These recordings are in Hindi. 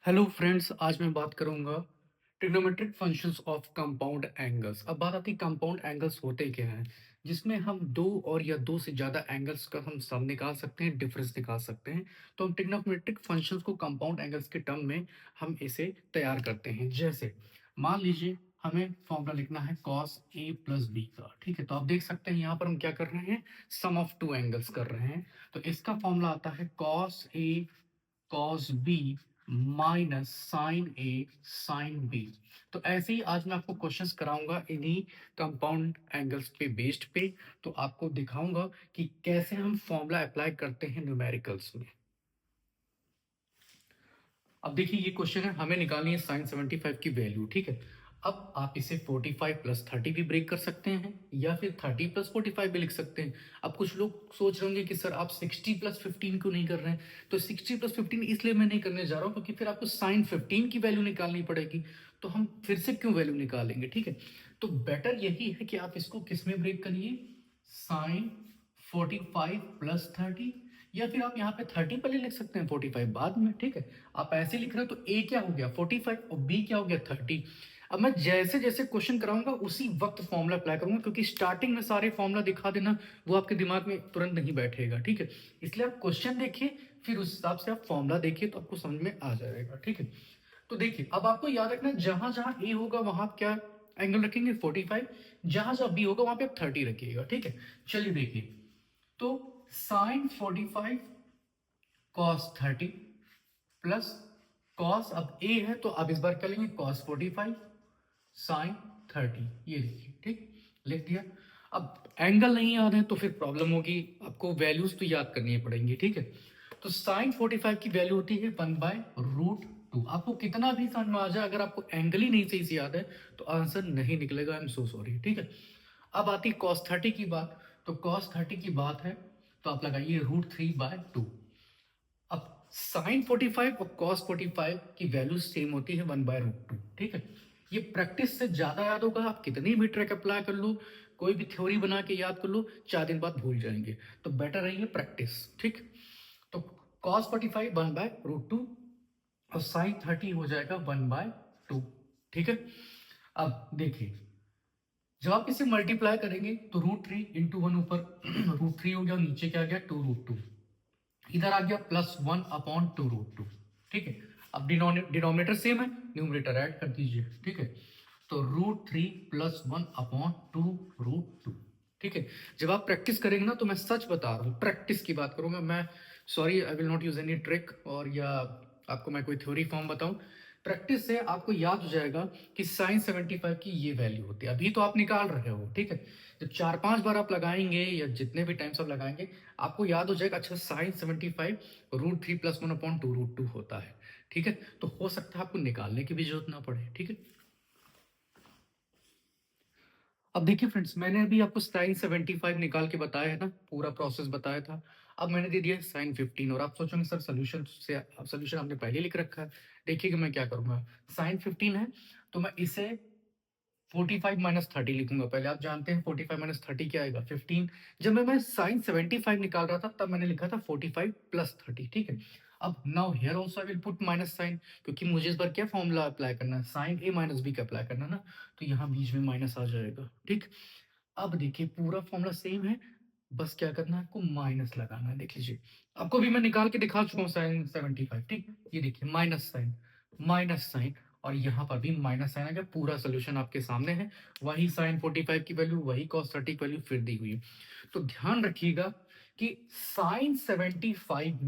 हेलो फ्रेंड्स, आज मैं बात करूंगा trigonometric functions of compound angles. अब बात आती है कंपाउंड एंगल्स होते क्या हैं, जिसमें हम दो और या दो से ज़्यादा एंगल्स का हम सम निकाल सकते हैं, डिफरेंस निकाल सकते हैं। तो हम ट्रिग्नोमेट्रिक फंक्शंस को कंपाउंड एंगल्स के टर्म में हम इसे तैयार करते हैं। जैसे मान लीजिए हमें फॉर्मूला लिखना है कॉस ए प्लस बी का। ठीक है, तो आप देख सकते हैं यहाँ पर हम क्या कर रहे हैं, सम ऑफ टू एंगल्स कर रहे हैं। तो इसका फॉर्मूला आता है cos A cos B minus sine A sine B. तो ऐसे ही आज मैं आपको क्वेश्चंस कराऊंगा इन्हीं कंपाउंड एंगल्स पे बेस्ड पे। तो आपको दिखाऊंगा कि कैसे हम फॉर्मूला अप्लाई करते हैं न्यूमेरिकल्स में। अब देखिए ये क्वेश्चन है, हमें निकालनी है साइन 75 की वैल्यू। ठीक है, अब आप इसे 45 प्लस 30 भी ब्रेक कर सकते हैं या फिर 30 प्लस 45 भी लिख सकते हैं। अब कुछ लोग सोच रहे होंगे कि सर आप 60 प्लस 15 क्यों नहीं कर रहे हैं। तो 60 प्लस 15 इसलिए मैं नहीं करने जा रहा हूं क्योंकि फिर आपको साइन 15 की वैल्यू निकालनी पड़ेगी। तो हम फिर से क्यों वैल्यू निकालेंगे। ठीक है, तो बेटर यही है कि आप इसको किस में ब्रेक करिए, साइन 45 प्लस 30, या फिर आप यहाँ पे 30 पहले लिख सकते हैं 45 बाद में। ठीक है, आप ऐसे लिख रहे हो तो ए क्या हो गया 45 और बी क्या हो गया 30। अब मैं जैसे जैसे क्वेश्चन कराऊंगा उसी वक्त फॉर्मूला अप्लाई करूंगा, क्योंकि स्टार्टिंग में सारे फॉर्मूला दिखा देना वो आपके दिमाग में तुरंत नहीं बैठेगा। ठीक है, इसलिए आप क्वेश्चन देखिए, फिर उस हिसाब से आप फॉर्मूला देखिए तो आपको समझ में आ जाएगा। ठीक है, तो देखिए अब आपको याद रखना है जहां जहां ए होगा वहां आप क्या एंगल रखेंगे 45, जहां जहां बी होगा वहां पे आप 30 रखिएगा। ठीक है, चलिए देखिए, तो साइन 45 कॉस 30 प्लस कॉस, अब ए है तो अब इस बार क्या लेंगे कॉस 45 साइन 30, ये लिखिए। ठीक, लिख दिया। अब एंगल नहीं याद है तो फिर प्रॉब्लम होगी, आपको वैल्यूज तो याद करनी पड़ेंगी। ठीक है, तो साइन 45 की वैल्यू होती है 1/√2। आपको कितना भी समझ में आ जाए, अगर आपको एंगल ही नहीं सही से याद है तो आंसर नहीं निकलेगा। I am so sorry. ठीक है, अब आती कॉस 30 की बात। तो कॉस 30 की बात है तो आप लगाइए √3/2। अब साइन 45 और कॉस 45 की वैल्यू सेम होती है 1/√2। ठीक है, ये प्रैक्टिस से ज्यादा याद होगा, आप कितनी भी ट्रिक अप्लाई कर लो, कोई भी थ्योरी बना के याद कर लो, 4 दिन बाद भूल जाएंगे। तो बेटर रही है प्रैक्टिस। ठीक, तो कॉस 45 1/√2 और साइन 30 हो जाएगा 1/2। ठीक है, अब देखिए जब आप इसे मल्टीप्लाई करेंगे तो √3 × 1 ऊपर √3 हो गया और नीचे क्या आ गया 2√2, इधर आ गया +1/2√2। ठीक है, अब डिनोमिनेटर सेम है, न्यूमरेटर ऐड कर दीजिए। ठीक है, तो √3 +1/2√2। ठीक है, जब आप प्रैक्टिस करेंगे ना, तो मैं सच बता रहा हूँ प्रैक्टिस की बात करूंगा मैं, sorry I will not use any trick और या आपको मैं कोई थ्योरी फॉर्म बताऊं। प्रैक्टिस से आपको याद हो जाएगा कि साइन 75 की ये वैल्यू होती है। अभी तो आप निकाल रहे हो। ठीक है, जब 4-5 बार आप लगाएंगे या जितने भी टाइम्स आप लगाएंगे आपको याद हो जाएगा, अच्छा साइन 75 √3 +1/2√2 होता है। ठीक है, तो हो सकता है आपको निकालने की भी जरूरत ना पड़े। ठीक है, अब देखिए फ्रेंड्स, मैंने अभी आपको साइन 75 निकाल के बताया है ना, पूरा प्रोसेस बताया था। अब मैंने दे दिया साइन 15 और आप सोचोगे सर सोल्यूशन से सोल्यूशन आपने पहले लिख रखा है। देखिए कि मैं क्या करूंगा, साइन 15 है तो मैं इसे 45 माइनस 30 लिखूंगा। पहले आप जानते हैं 45 माइनस 30 क्या आएगा 15। जब मैं साइन 75 निकाल रहा था तब मैंने लिखा था 45 प्लस 30। ठीक है, अब now here also I will put minus sign, क्योंकि मुझे इस बार क्या फॉर्मूला अप्लाई करना है, साइन ए माइनस बी का अप्लाई करना है ना, तो यहाँ बीच में माइनस आ जाएगा। ठीक, अब देखिए पूरा फॉर्मूला सेम है, बस क्या करना है आपको माइनस लगाना है। देख लीजिए, आपको भी मैं निकाल के दिखा चुका हूँ साइन 75। ठीक, ये देखिए माइनस साइन और यहाँ पर भी माइनस साइन आ गया। पूरा सोल्यूशन आपके सामने है, वही साइन 45 की वैल्यू, वही कॉस 30 की वैल्यू फिर दी हुई है। तो ध्यान रखिएगा कि साइन 75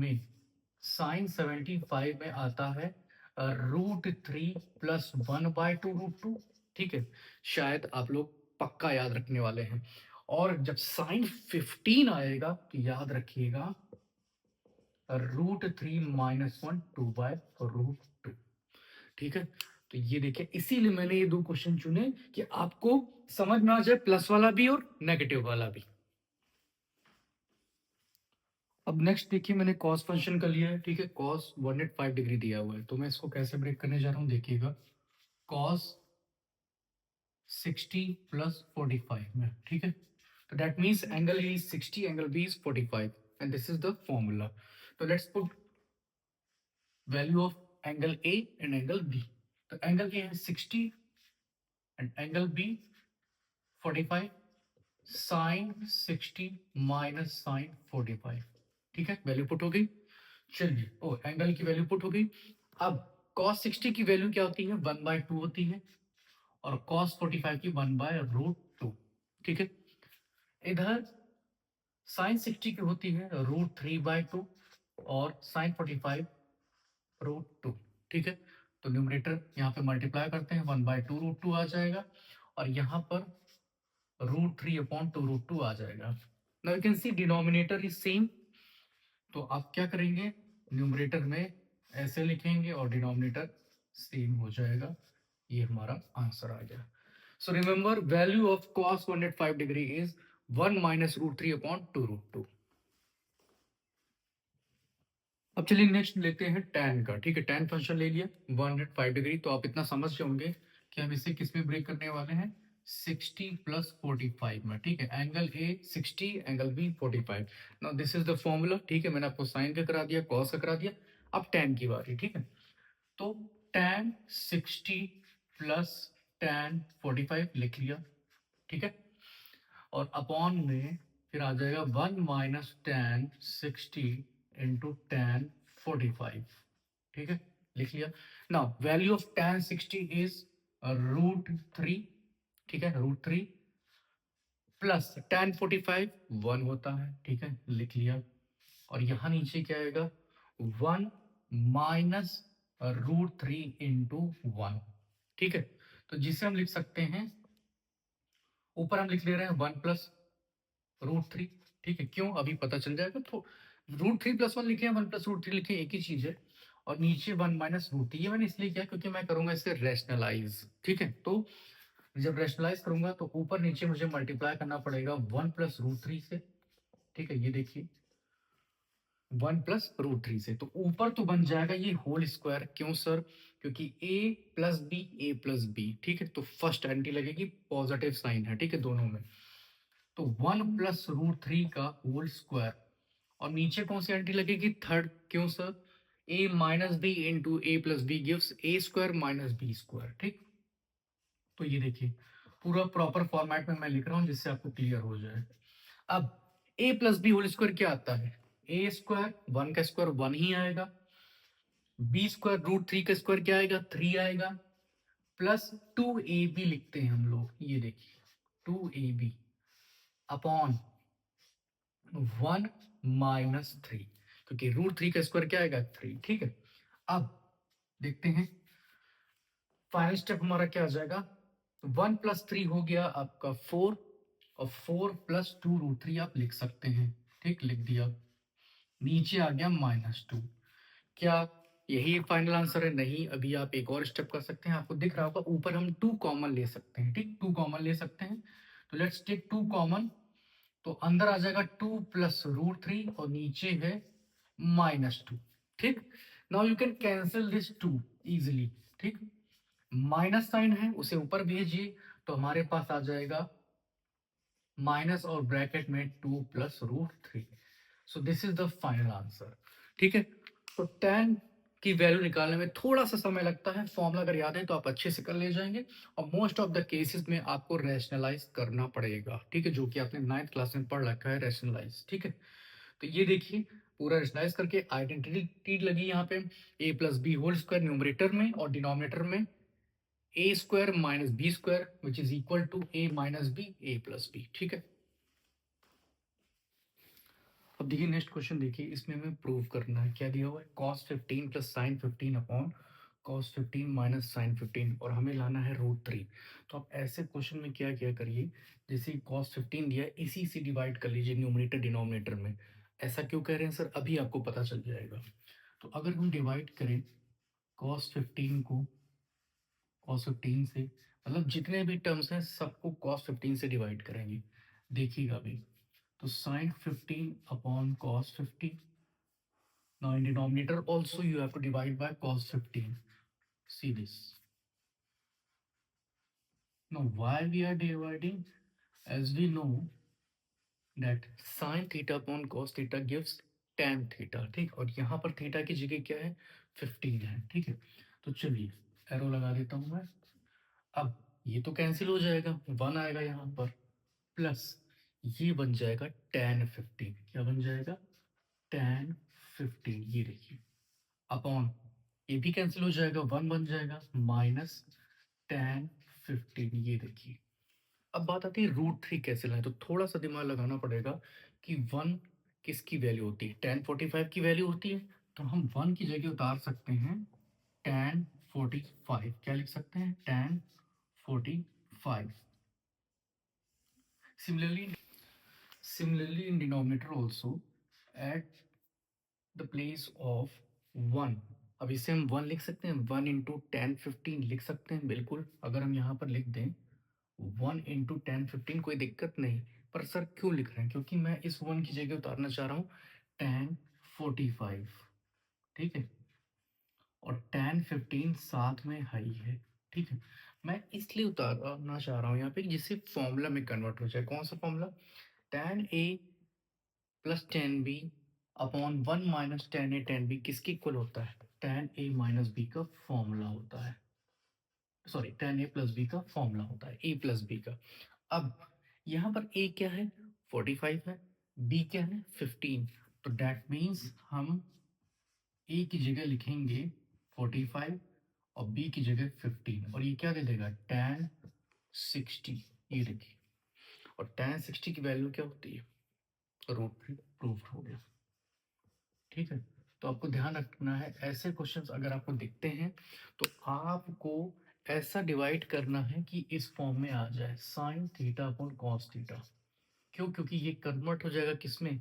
में आता है √3 +1/2√2। ठीक है, शायद आप लोग पक्का याद रखने वाले हैं। और जब साइन 15 आएगा तो याद रखिएगा √3 - 1 2/√2। ठीक है, तो ये देखिए इसीलिए मैंने ये दो क्वेश्चन चुने कि आपको समझ में आ जाए प्लस वाला भी और नेगेटिव वाला भी। अब नेक्स्ट देखिए, मैंने कॉस फंक्शन का लिया है। ठीक है, कॉस 105 डिग्री दिया हुआ है, तो मैं इसको कैसे ब्रेक करने जा रहा हूं देखिएगा, कॉस 60 प्लस 45 में। ठीक है, तो that means angle A is 60, angle B is 45 and this is the formula. तो let's put value of angle A and angle B. तो एंगल ए है 60 and angle B 45, sine 60 minus sine 45। ठीक है, वैल्यू पुट हो गई। चलिए, ओ एंगल की वैल्यू पुट हो गई। अब cos 60 की वैल्यू क्या होती है, 1/2 होती है, और cos 45 की 1/√2। ठीक है, इधर साइन 60 की होती है √3/2 और साइन 45 √2। ठीक है, तो न्यूमरेटर यहाँ पे मल्टीप्लाई करते हैं, 1/2√2 आ जाएगा, और यहाँ पर √3/2√2 आ जाएगा। Now you can C denominator is same, तो आप क्या करेंगे, न्यूमरेटर में ऐसे लिखेंगे और डिनोमिनेटर सेम हो जाएगा। ये हमारा आंसर आ गया। So remember, value of cos 105 degree is 1 minus √3/2√2। अब चलिए नेक्स्ट लेते हैं tan का। ठीक है, tan फंक्शन ले लिया 105 डिग्री, तो आप इतना समझ जाओगे कि हम इसे किस में ब्रेक करने वाले हैं, 60 प्लस 45 में। ठीक है, angle A 60, angle B 45। Now this is the formula. ठीक है, मैंने आपको साइन का करा दिया, कॉस का करा दिया, अब tan की बारी। ठीक है, तो tan 60 प्लस tan 45 लिख लिया। ठीक है, और अपॉन में फिर आ जाएगा 1 माइनस tan 60 इंटू tan 45। ठीक है, लिख लिया। Now value of tan 60 is √3। ठीक है, √3 प्लस tan 45 1 होता है। ठीक है, लिख लिया, और यहां नीचे क्या आएगा, 1 माइनस √3 इंटू 1। ठीक है, तो जिसे हम लिख सकते हैं, ऊपर हम लिख ले रहे हैं 1 प्लस √3। ठीक है, क्यों, अभी पता चल जाएगा। तो √3+1 लिखे, 1+√3 लिखे, एक ही चीज है, और नीचे 1 माइनस √3। ये मैंने इसलिए किया क्योंकि मैं करूंगा इसे रेशनलाइज। ठीक है, तो जब रेशनलाइज करूंगा तो ऊपर नीचे मुझे मल्टीप्लाई करना पड़ेगा 1+√3 से। ठीक है, ये देखिए 1+√3 से, तो ऊपर तो बन जाएगा ये होल स्क्वायर। क्यों सर, क्योंकि a+b। ठीक है, तो फर्स्ट एंटी लगेगी, पॉजिटिव साइन है। ठीक है, दोनों में, तो 1+√3 का होल स्क्वायर, और नीचे कौन सी एंट्री लगेगी, थर्ड। क्यों sir, a minus B into A plus B gives a square minus B square. ठीक, तो ये देखिए पूरा प्रॉपर फॉर्मेट में मैं लिख रहा हूं जिससे आपको क्लियर हो जाए। अब a plus B whole square क्या आता है, a स्क्वायर, 1 का स्क्वायर 1 ही आएगा, b स्क्वायर √3 का स्क्वायर क्या आएगा, 3 आएगा, प्लस 2ab लिखते हैं हम लोग, ये देखिए 2ab अपॉन 1 माइनस 3, क्योंकि √3 का स्क्वायर क्या आएगा, 3। ठीक है, अब देखते हैं फाइनल स्टेप हमारा क्या आ जाएगा, 1+3 हो गया आपका 4, और 4+2√3 आप लिख सकते हैं। ठीक, लिख दिया, नीचे आ गया -2। क्या यही फाइनल आंसर है, नहीं, अभी आप एक और स्टेप कर सकते हैं। आपको दिख रहा होगा ऊपर हम 2 कॉमन ले सकते हैं। ठीक, 2 कॉमन ले सकते हैं, तो लेट्स टेक 2 कॉमन, तो अंदर आ जाएगा 2+√3 और नीचे है -2। ठीक, now you can cancel this 2 easily. ठीक, माइनस साइन है उसे ऊपर भेजिए, तो हमारे पास आ जाएगा माइनस और ब्रैकेट में 2+√3। So this is the final answer. ठीक है, तो tan की वैल्यू निकालने में थोड़ा सा समय लगता है, फॉर्मूला अगर याद है तो आप अच्छे से कर ले जाएंगे, और मोस्ट ऑफ द केसेस में आपको रैशनलाइज करना पड़ेगा। ठीक है, जो कि आपने 9th क्लास में पढ़ रखा है, रैशनलाइज। ठीक है, तो ये देखिए पूरा रैशनलाइज करके आइडेंटिटी लगी यहाँ पे, a+b होल स्क्वायर न्यूमरेटर में, और डिनोमिनेटर में a square minus B square which is equal to a minus B a+b। ठीक है, अब देखिए नेक्स्ट क्वेश्चन, देखिए इसमें हमें प्रूव करना है, क्या दिया हुआ है, cos 15 plus sine 15 upon cos 15 minus sine 15, और हमें लाना है √3। तो आप ऐसे क्वेश्चन में क्या क्या करिए, जैसे cos 15 दिया है, इसी से डिवाइड कर लीजिए न्यूमरेटर डिनोमिनेटर में। ऐसा क्यों कह रहे हैं सर, अभी आपको पता चल जाएगा। तो अगर हम डिवाइड करें cos 15 को cos 15 से, मतलब जितने भी टर्म्स हैं सबको cos 15 से डिवाइड करेंगे। देखिएगा अभी, तो sin 15 upon cos 15। Now in denominator also you have to divide by cos 15. See this. Now why we are dividing? As we know that sin theta upon cos theta gives tan theta। ठीक, और यहाँ पर थीटा की जगह क्या है, 15 है, ठीक है। तो चलिए एरो लगा देता हूँ मैं। अब ये तो कैंसिल हो जाएगा, 1 आएगा यहाँ पर, प्लस ये बन जाएगा tan 15। क्या बन जाएगा? tan 15, ये देखिए, अपॉन ये भी कैंसिल हो जाएगा, 1 बन जाएगा, माइनस tan 15, ये देखिए। अब बात आती है √3 कैसे लाएं, तो थोड़ा सा दिमाग लगाना पड़ेगा कि 1 किसकी वैल्यू होती है, tan 45 की वैल्यू होती है। तो हम 1 की जगह उतार सकते हैं tan 45। क्या लिख सकते हैं? tan 45। Similarly in denominator also, at the place of 1, अब इसे हम 1 लिख सकते हैं, 1 इंटू tan 15 लिख सकते हैं बिल्कुल। अगर हम यहाँ पर लिख दें 1 इंटू tan 15, कोई दिक्कत नहीं। पर सर क्यों लिख रहे हैं? क्योंकि मैं इस 1 की जगह उतारना चाह रहा हूँ tan 45, ठीक है, और tan 15 साथ में हाई है, ठीक है। मैं इसलिए उतारना चाह रहा हूँ यहाँ पे जिससे फॉर्मूला में कन्वर्ट हो जाए। कौन सा formula? tan a plus tan b upon 1 minus tan a tan b किसके इक्वल होता है? tan a माइनस b का फॉर्मूला होता है, sorry tan a plus b का फॉर्मूला होता है, a प्लस b का। अब यहाँ पर a क्या है? 45 है, b क्या है? 15। तो दैट मीन्स हम a की जगह लिखेंगे 45 और b की जगह 15, और ये क्या दे देगा? tan 60, ये देखिए। और tan 60 की वैल्यू क्या होती है? √3 प्रूफ हो गया, ठीक है। तो आपको ध्यान रखना है, ऐसे क्वेश्चंस अगर आपको दिखते हैं तो आपको ऐसा डिवाइड करना है कि इस फॉर्म में आ जाए, sine theta upon cos theta. क्यों? क्योंकि ये कन्वर्ट हो जाएगा किसमें?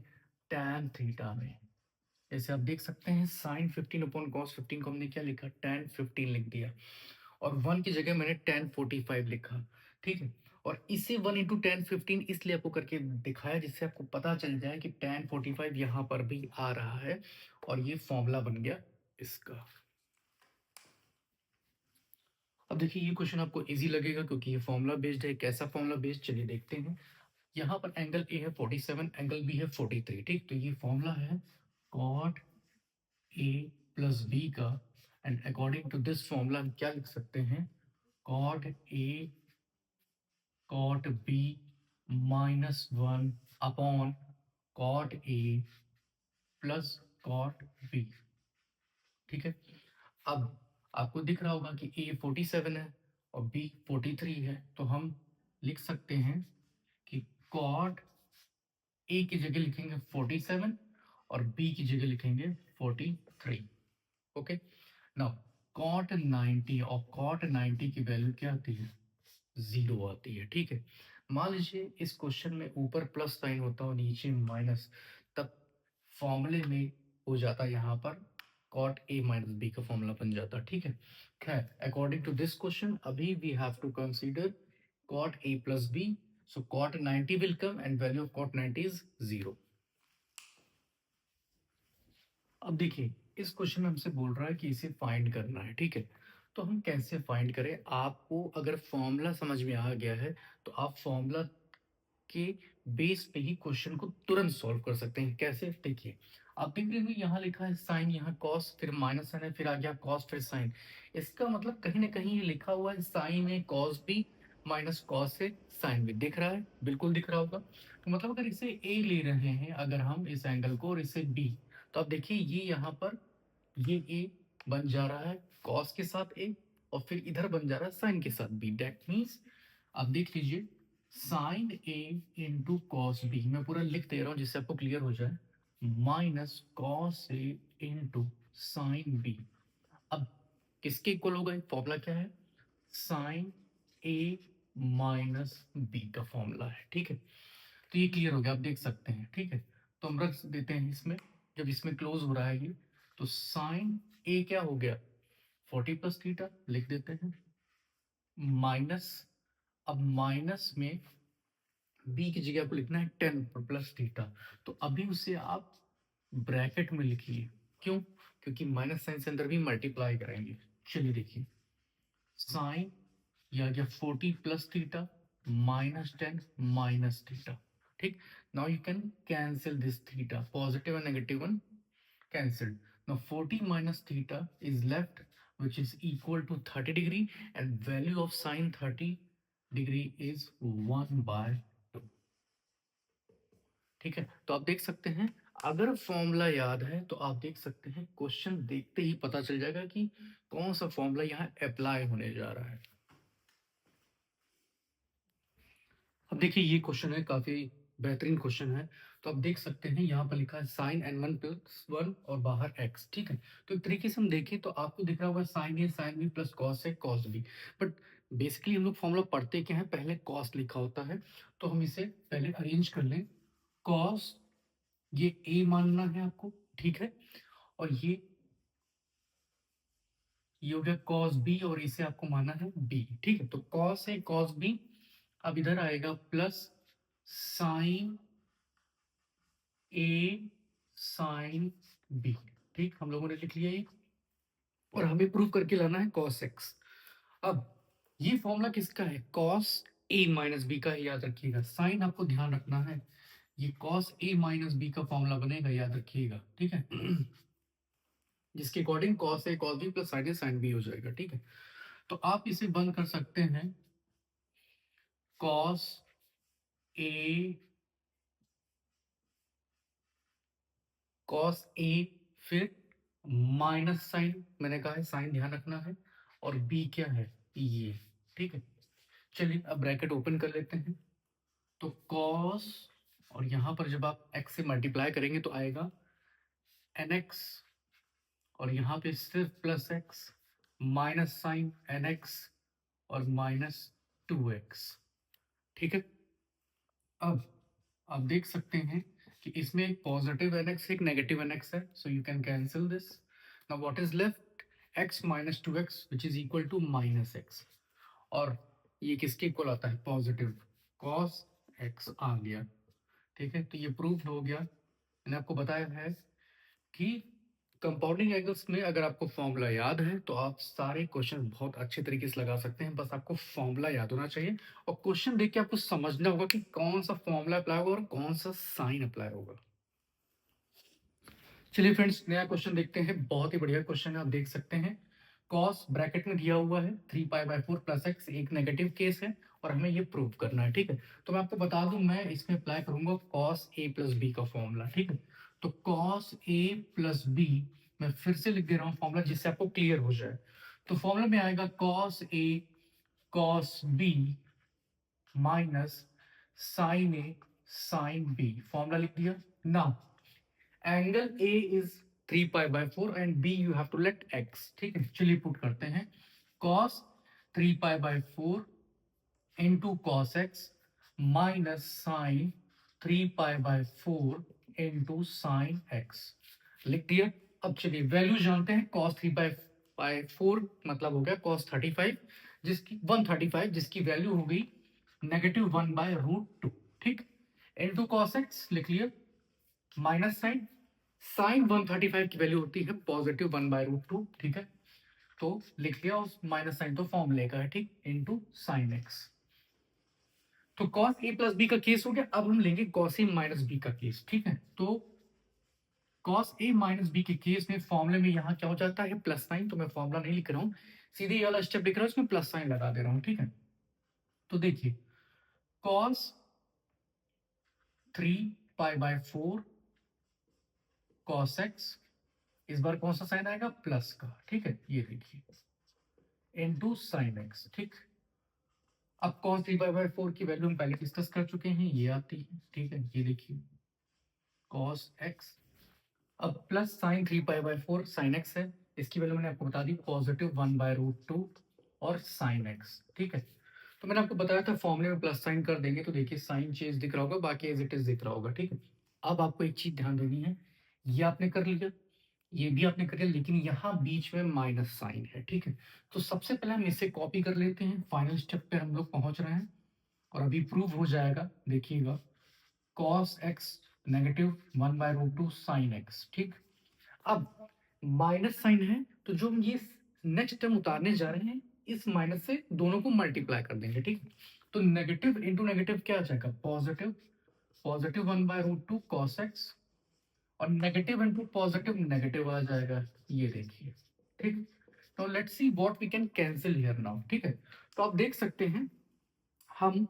tan थीटा में। जैसे आप देख सकते हैं साइन 15 अपॉन कॉस 15 को हमने क्या लिखा? tan 15 लिख दिया, और 1 की जगह मैंने tan 45 लिखा, ठीक है। और इसे 1 इंटू tan 15 इसलिए आपको करके दिखाया जिससे आपको पता चल जाए कि tan 45 यहाँ पर भी आ रहा है, और ये फॉर्मूला बन गया इसका। अब देखिए ये क्वेश्चन आपको इजी लगेगा क्योंकि ये फॉर्मूला बेस्ड है। कैसा फॉर्मूला बेस्ड? चलिए देखते हैं। यहाँ पर एंगल ए है 47, एंगल बी है 43, ठीक। तो ये फॉर्मूला है cot ए प्लस बी का, and according to this formula हम क्या लिख सकते हैं? cot A cot b minus 1 upon cot a plus cot b, ठीक है। अब आपको दिख रहा होगा कि a 47 है और b 43 है, तो हम लिख सकते हैं कि cot a की जगह लिखेंगे 47 और b की जगह लिखेंगे 43। ओके, नाउ cot 90 और cot 90 की वैल्यू क्या आती है? 0 आती है, ठीक है। मान लीजिए इस क्वेश्चन में ऊपर प्लस साइन होता और नीचे माइनस, तब फॉर्मूले में हो जाता यहाँ पर cot a माइनस b का फॉर्मूला बन जाता, ठीक है। खैर, अकॉर्डिंग टू दिस क्वेश्चन अभी we have to consider cot a plus b, so cot 90 will come and value of cot 90 is 0। अब देखिए इस क्वेश्चन में हमसे बोल रहा है कि इसे फाइंड करना है, ठीक है। तो हम कैसे फाइंड करें? आपको अगर फॉर्मूला समझ में आ गया है तो आप फॉर्मूला के बेस पे ही क्वेश्चन को तुरंत सॉल्व कर सकते हैं। कैसे? देखिए, आप देख रहे हो यहाँ लिखा है साइन, यहाँ कॉस, फिर माइनस साइन है, फिर आ गया कॉस, फिर साइन। इसका मतलब कहीं ना कहीं ये लिखा हुआ है साइन है कॉस भी माइनस कॉस है साइन भी। दिख रहा है? बिल्कुल दिख रहा होगा। तो मतलब अगर इसे ए ले रहे हैं अगर हम इस एंगल को, और इसे बी, तो आप देखिए ये यहाँ पर ये ए बन जा रहा है कॉस के साथ ए, और फिर इधर बन जा रहा है साइन के साथ बी। दैट मीन्स आप देख लीजिए साइन ए इंटू कॉस बी, मैं पूरा लिख दे रहा हूं जिससे आपको क्लियर हो जाए, minus cos A into sine B. अब किसके इक्वल होगा? फॉर्मूला क्या है? साइन ए माइनस बी का फॉर्मूला है, ठीक है। तो ये क्लियर हो गया, आप देख सकते हैं, ठीक है। तो हम रख देते हैं इसमें, जब इसमें क्लोज हो रहा है ये, तो साइन ए क्या हो गया? 40 प्लस थीटा लिख देते हैं, माइनस, अब माइनस में बी की जगह आपको लिखना है 10 प्लस थीटा, तो अभी उसे आप ब्रैकेट में लिखिए। क्यों? क्योंकि माइनस साइन से अंदर भी मल्टीप्लाई करेंगे। चलिए देखिए, साइन ये आ गया 40 plus theta minus 10 minus theta, ठीक। Now you can cancel this theta, positive and negative one cancelled, Now 40 minus theta is left, which is equal to 30 degree, and value of sine 30 degree is 1/2. ठीक है, तो आप देख सकते हैं, अगर फॉर्मूला याद है तो आप देख सकते हैं क्वेश्चन देखते ही पता चल जाएगा कि कौन सा फॉर्मूला यहाँ अप्लाई होने जा रहा है। अब देखिए ये क्वेश्चन है, काफी बेहतरीन क्वेश्चन है। तो आप देख सकते हैं यहाँ पर लिखा है साइन n1 प्लस 1 और बाहर x, ठीक है। तो एक तरीके से हम देखें तो आपको दिख रहा होगा sine A sine B plus cos A cos B, but basically हम लोग फॉर्मूला पढ़ते क्या है, पहले कॉस लिखा होता है। तो हम इसे पहले अरेंज कर लें। कॉस, ये a मानना है आपको, ठीक है, और ये हो गया कॉस बी, और इसे आपको मानना है b, ठीक है। तो कॉस ए कॉस बी, अब इधर आएगा plus sign A sine B, ठीक, हम लोगों ने लिख लिया ये, और हमें प्रूव करके लाना है कॉस एक्स। अब ये फॉर्मूला किसका है, कॉस ए माइनस बी का है, याद रखिएगा। साइन आपको ध्यान रखना है, ये कॉस ए माइनस बी का फॉर्मूला बनेगा, याद रखिएगा, ठीक है। जिसके according cos A cos B plus sign A sine B हो जाएगा, ठीक है। तो आप इसे बंद कर सकते हैं, कॉस ए फिर माइनस साइन, मैंने कहा है साइन ध्यान रखना है, और बी क्या है ये, ठीक है। चलिए अब ब्रैकेट ओपन कर लेते हैं। तो कॉस, और यहां पर जब आप x से मल्टीप्लाई करेंगे तो आएगा nx, और यहाँ पे सिर्फ plus x, minus sine nx और माइनस 2x, ठीक है। अब आप देख सकते हैं कि इसमें एक पॉजिटिव nx एक नेगेटिव nx है, so you can cancel this. Now what is left, x minus 2x which is equal to minus x, और ये किसके इक्वल आता है, पॉजिटिव cos x आ गया, ठीक है। तो ये प्रूफ हो गया। मैंने आपको बताया है कि कंपाउंडिंग एंगल्स में अगर आपको फॉर्मूला याद है तो आप सारे क्वेश्चन बहुत अच्छे तरीके से लगा सकते हैं, बस आपको फॉर्मूला याद होना चाहिए, और क्वेश्चन देख के आपको समझना होगा कि कौन सा फॉर्मूला अप्लाई होगा और कौन सा साइन अप्लाई होगा। चलिए फ्रेंड्स, नया क्वेश्चन देखते हैं, बहुत ही बढ़िया क्वेश्चन है, आप देख सकते हैं। कॉस ब्रैकेट में दिया हुआ है 3π/4 प्लस एक्स, एक नेगेटिव केस है और हमें ये प्रूव करना है, ठीक है। तो मैं आपको बता दूं, मैं इसमें अप्लाई करूंगा कॉस ए प्लस बी का फॉर्मूला, ठीक है। तो कॉस ए प्लस बी, मैं फिर से लिख दे रहा हूँ फॉर्मूला जिससे आपको क्लियर हो जाए। तो फॉर्मूला में आएगा cos A cos B minus sine A sine B, formula लिख दिया ना। Angle A is 3π/4 and B you have to let x, ठीक है। चलिए पुट करते हैं, cos 3π/4 into cos x minus sine 3π/4 into sine x, लिख दिया। अब चलिए वैल्यू जानते हैं, कॉस 3π/4 मतलब हो गया कॉस 35, जिसकी 135, जिसकी वैल्यू हो गई -1/√2, ठीक। इंटू कॉस एक्स लिख लिया, माइनस साइन साइन 135 की वैल्यू होती है +1/√2, ठीक है। तो लिख लिया, उस माइनस साइन तो फॉर्मूले का है, ठीक, इंटू साइन एक्स। तो कॉस ए प्लस बी का केस हो गया। अब हम लेंगे कॉस ए माइनस बी का केस, ठीक है। तो कॉस ए माइनस बी के केस में फॉर्मूले में यहाँ क्या हो जाता है, प्लस साइन, तो मैं फॉर्मूला नहीं लिख रहा हूँ, सीधे ये वाला स्टेप लिख रहा हूँ, इसमें प्लस साइन लगा दे रहा हूँ, ठीक है। तो देखिए कॉस 3π/4 कॉस एक्स, इस बार कौन सा साइन आएगा, प्लस का, ठीक है, ये देखिए इनटू साइन एक्स, ठीक। अब cos 3π/4 की वैल्यू हम पहले डिस्कस कर चुके हैं, ये आती है, ठीक है, ये देखिए cos x, अब प्लस साइन 3π/4 साइन x है, इसकी वैल्यू मैंने आपको बता दी +1/√2 और साइन x, ठीक है। तो मैंने आपको बताया था फॉर्मूले में प्लस साइन कर देंगे तो देखिए साइन चेंज दिख रहा होगा, बाकी एज इट इज दिख रहा होगा, ठीक है। अब आपको एक चीज ध्यान देनी है, ये आपने कर लिया, ये भी आपने कर लिया, लेकिन यहाँ बीच में माइनस साइन है, ठीक है। तो सबसे पहले हम इसे कॉपी कर लेते हैं, फाइनल स्टेप पे हम लोग पहुंच रहे हैं और अभी प्रूव हो जाएगा, देखिएगा cos x -1/√2 sin x, ठीक। अब माइनस साइन है तो जो हम ये नेक्स्ट टर्म उतारने जा रहे हैं, इस माइनस से दोनों को मल्टीप्लाई कर देंगे, ठीक। तो नेगेटिव इंटू नेगेटिव क्या आ जाएगा, पॉजिटिव, +1/√2 cos x और नेगेटिव इंटू पॉजिटिव नेगेटिव आ जाएगा, ये देखिए। ठीक, तो let's see what we can cancel here now. ठीक है, तो आप देख सकते हैं हम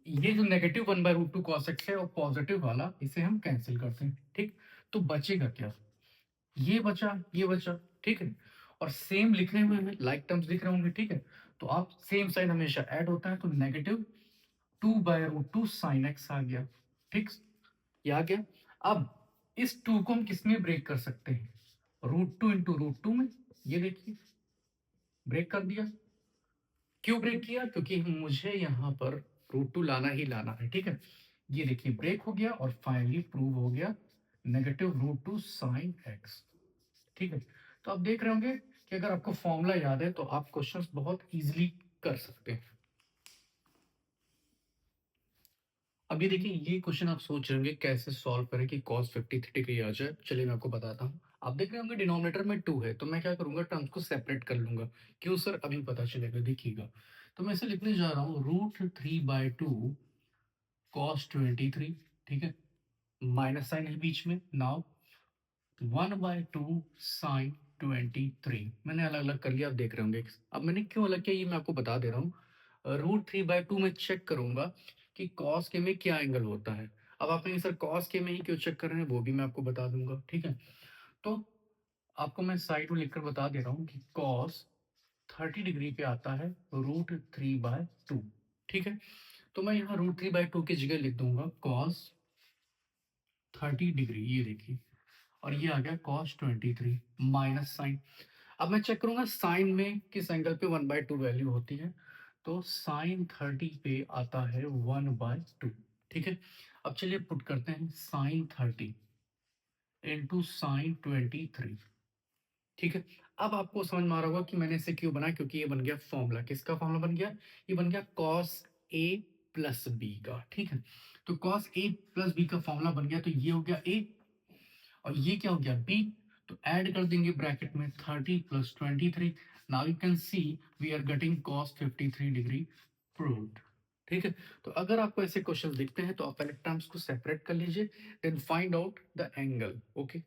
ये जो negative one by root two cos X है और पॉजिटिव वाला इसे हम कैंसिल करते हैं। ठीक, तो बचेगा क्या, ये बचा ये बचा। ठीक है, और सेम लिखे हुए हैं, लाइक टर्म्स दिख रहे होंगे। ठीक है, तो आप सेम साइन हमेशा ऐड होता है, तो नेगेटिव 2/√2 साइन एक्स आ गया। ठीक, ये आ गया। अब इस 2 को हम किसमें ब्रेक कर सकते हैं, √2 इंटू √2 में। ये देखिए ब्रेक कर दिया। क्यों ब्रेक किया, क्योंकि मुझे यहाँ पर √2 लाना ही लाना है। ठीक है, ये देखिए ब्रेक हो गया और फाइनली प्रूव हो गया -√2 साइन एक्स। ठीक है, तो आप देख रहे होंगे कि अगर आपको फॉर्मूला याद है तो आप क्वेश्चंस बहुत इजीली कर सकते हैं। अभी देखिए ये क्वेश्चन आप सोच रहे होंगे कैसे सॉल्व करें कि cos 53 डिग्री आ जाए। चलिए मैं आपको बताता हूँ। आप देख रहे होंगे डिनोमिनेटर में 2 है, तो मैं क्या करूंगा, टर्म्स को सेपरेट कर लूंगा। क्यों सर, अभी पता चलेगा, देखिएगा। तो मैं इसे लिखने जा रहा हूँ √3/2 cos 23। ठीक है, माइनस साइन है बीच में। नाउ 1/2 साइन 23 मैंने अलग अलग कर लिया, आप देख रहे होंगे। अब मैंने क्यों अलग किया ये मैं आपको बता दे रहा हूँ। √3/2 में चेक करूंगा कि कॉस के में क्या एंगल होता है। अब आप कहेंगे सर कॉस के में ही क्यों चेक कर रहे हैं, वो भी मैं आपको बता दूंगा। ठीक है, तो आपको मैं साइड में लिखकर बता दे रहा हूँ कि कॉस 30 डिग्री पे आता है √3/2। ठीक है, तो मैं यहाँ √3/2 की जगह लिख दूंगा कॉस 30 डिग्री, ये देखिए। और ये आ गया cos 23 माइनस साइन। अब मैं चेक करूंगा साइन में किस एंगल पे 1/2 वैल्यू होती है, तो साइन 30 पे आता है 1/2। ठीक है, अब चलिए पुट करते हैं साइन 30 इंटू साइन 23। ठीक है, अब आपको समझ में आ रहा होगा कि मैंने इसे क्यों बनाया, क्योंकि ये बन गया फॉर्मूला। किसका फॉर्मूला बन गया, ये बन गया cos a प्लस बी का। ठीक है, तो cos a प्लस बी का फॉर्मूला बन गया, तो ये हो गया a और ये क्या हो गया बी। तो ऐड कर देंगे ब्रैकेट में 30 plus 23। Now you can see we are getting cos 53 degree proved. ठीक है, तो अगर आपको ऐसे क्वेश्चन दिखते हैं तो आप पहले टर्म्स को सेपरेट कर लीजिए, then find out the angle. Okay.